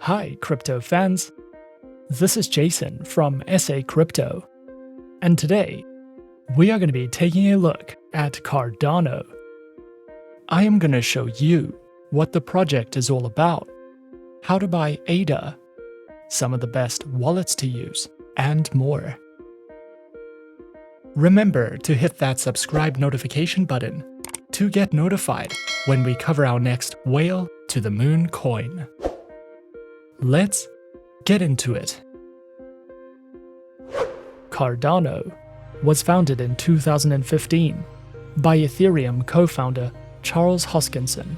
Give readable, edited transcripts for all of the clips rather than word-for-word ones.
Hi, crypto fans! This is Jason from SA Crypto, and today we are going to be taking a look at Cardano. I am going to show you what the project is all about, how to buy Ada, some of the best wallets to use, and more. Remember to hit that subscribe notification button to get notified when we cover our next whale to the moon coin. Let's get into it. Cardano was founded in 2015 by Ethereum co-founder Charles Hoskinson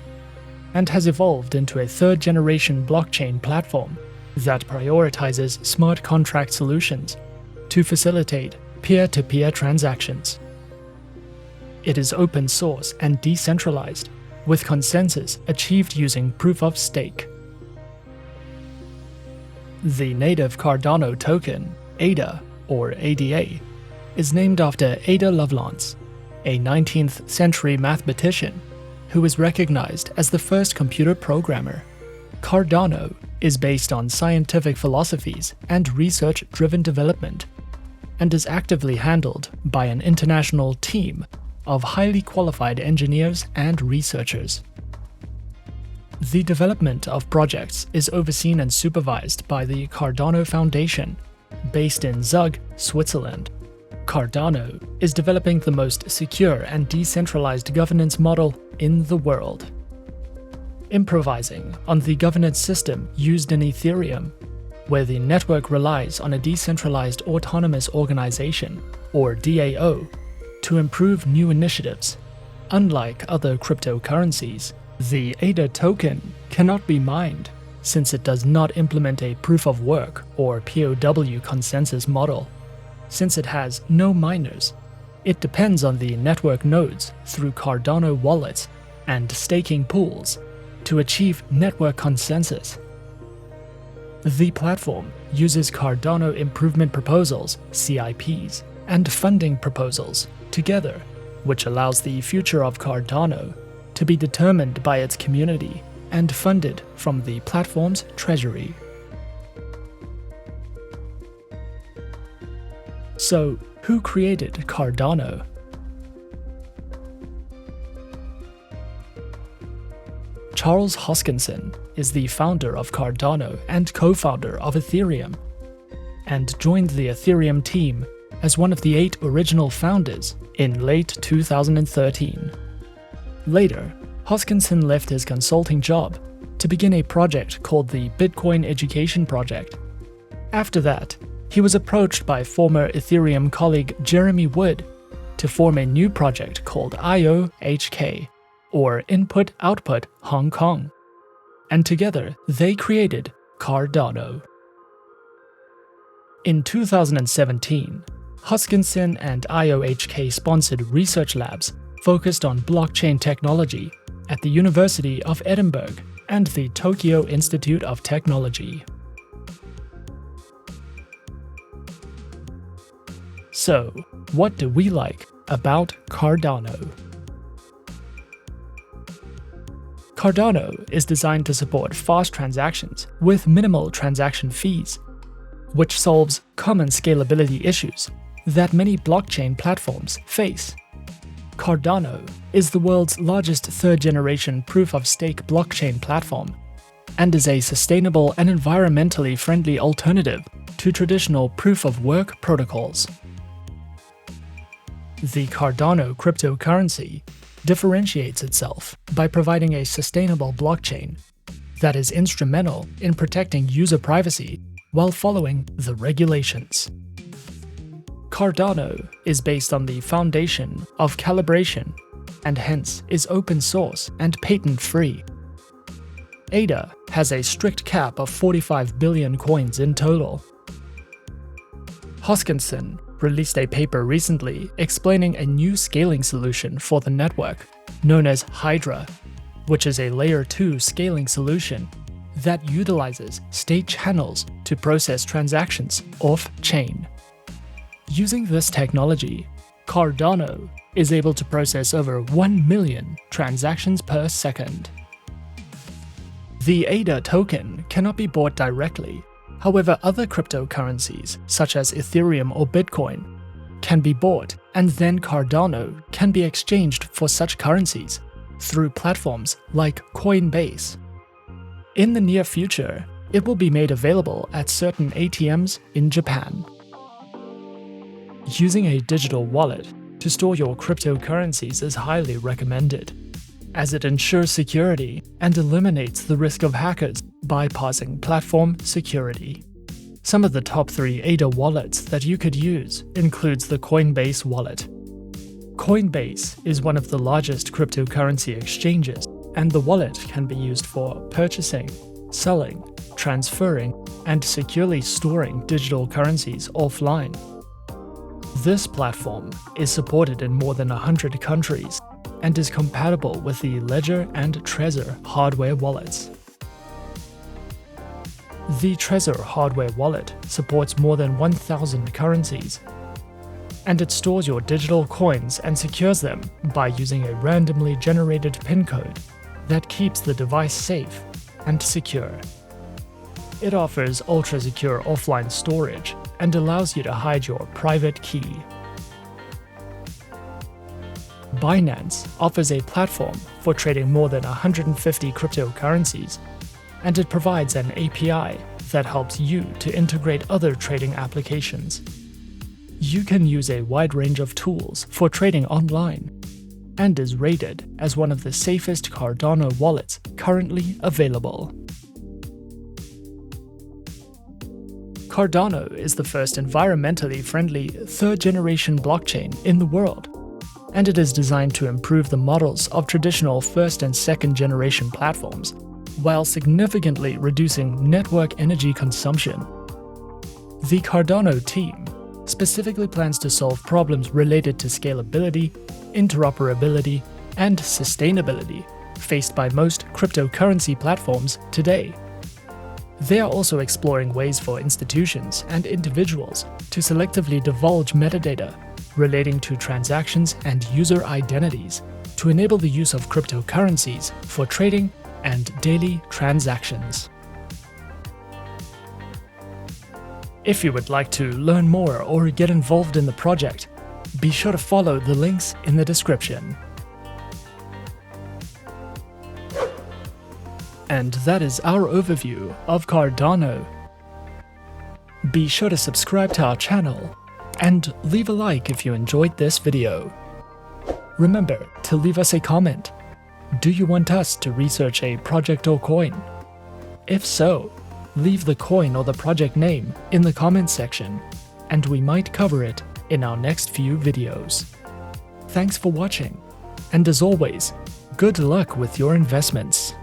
and has evolved into a third-generation blockchain platform that prioritizes smart contract solutions to facilitate peer-to-peer transactions. It is open source and decentralized, with consensus achieved using proof of stake. The native Cardano token, Ada, or ADA, is named after Ada Lovelace, a 19th century mathematician who is recognized as the first computer programmer. Cardano is based on scientific philosophies and research-driven development, and is actively handled by an international team of highly qualified engineers and researchers. The development of projects is overseen and supervised by the Cardano Foundation, based in Zug, Switzerland. Cardano is developing the most secure and decentralized governance model in the world. Improvising on the governance system used in Ethereum, where the network relies on a decentralized autonomous organization, or DAO, to improve new initiatives. Unlike other cryptocurrencies, the Ada token cannot be mined, since it does not implement a proof-of-work or POW consensus model. Since it has no miners, it depends on the network nodes through Cardano wallets and staking pools to achieve network consensus. The platform uses Cardano Improvement Proposals (CIPs) and funding proposals together, which allows the future of Cardano to be determined by its community and funded from the platform's treasury. So, who created Cardano? Charles Hoskinson is the founder of Cardano and co-founder of Ethereum, and joined the Ethereum team as one of the 8 original founders in late 2013. Later, Hoskinson left his consulting job to begin a project called the Bitcoin Education Project. After that, he was approached by former Ethereum colleague Jeremy Wood to form a new project called IOHK, or Input Output Hong Kong, and together they created Cardano. In 2017, Hoskinson and IOHK sponsored research labs focused on blockchain technology at the University of Edinburgh and the Tokyo Institute of Technology. So, what do we like about Cardano? Cardano is designed to support fast transactions with minimal transaction fees, which solves common scalability issues that many blockchain platforms face. Cardano is the world's largest third-generation proof-of-stake blockchain platform, and is a sustainable and environmentally friendly alternative to traditional proof-of-work protocols. The Cardano cryptocurrency differentiates itself by providing a sustainable blockchain that is instrumental in protecting user privacy while following the regulations. Cardano is based on the foundation of calibration, and hence is open source and patent-free. Ada has a strict cap of 45 billion coins in total. Hoskinson released a paper recently explaining a new scaling solution for the network, known as Hydra, which is a Layer 2 scaling solution that utilizes state channels to process transactions off-chain. Using this technology, Cardano is able to process over 1 million transactions per second. The Ada token cannot be bought directly. However, other cryptocurrencies, such as Ethereum or Bitcoin, can be bought, and then Cardano can be exchanged for such currencies through platforms like Coinbase. In the near future, it will be made available at certain ATMs in Japan. Using a digital wallet to store your cryptocurrencies is highly recommended, as it ensures security and eliminates the risk of hackers bypassing platform security. Some of the top 3 Ada wallets that you could use includes the Coinbase wallet. Coinbase is one of the largest cryptocurrency exchanges, and the wallet can be used for purchasing, selling, transferring, and securely storing digital currencies offline. This platform is supported in more than 100 countries and is compatible with the Ledger and Trezor hardware wallets. The Trezor hardware wallet supports more than 1,000 currencies, and it stores your digital coins and secures them by using a randomly generated PIN code that keeps the device safe and secure. It offers ultra-secure offline storage and allows you to hide your private key. Binance offers a platform for trading more than 150 cryptocurrencies, and it provides an API that helps you to integrate other trading applications. You can use a wide range of tools for trading online, and is rated as one of the safest Cardano wallets currently available. Cardano is the first environmentally friendly third-generation blockchain in the world, and it is designed to improve the models of traditional first- and second-generation platforms, while significantly reducing network energy consumption. The Cardano team specifically plans to solve problems related to scalability, interoperability, and sustainability faced by most cryptocurrency platforms today. They are also exploring ways for institutions and individuals to selectively divulge metadata relating to transactions and user identities to enable the use of cryptocurrencies for trading and daily transactions. If you would like to learn more or get involved in the project, be sure to follow the links in the description. And that is our overview of Cardano. Be sure to subscribe to our channel and leave a like if you enjoyed this video. Remember to leave us a comment. Do you want us to research a project or coin? If so, leave the coin or the project name in the comments section, and we might cover it in our next few videos. Thanks for watching, and as always, good luck with your investments.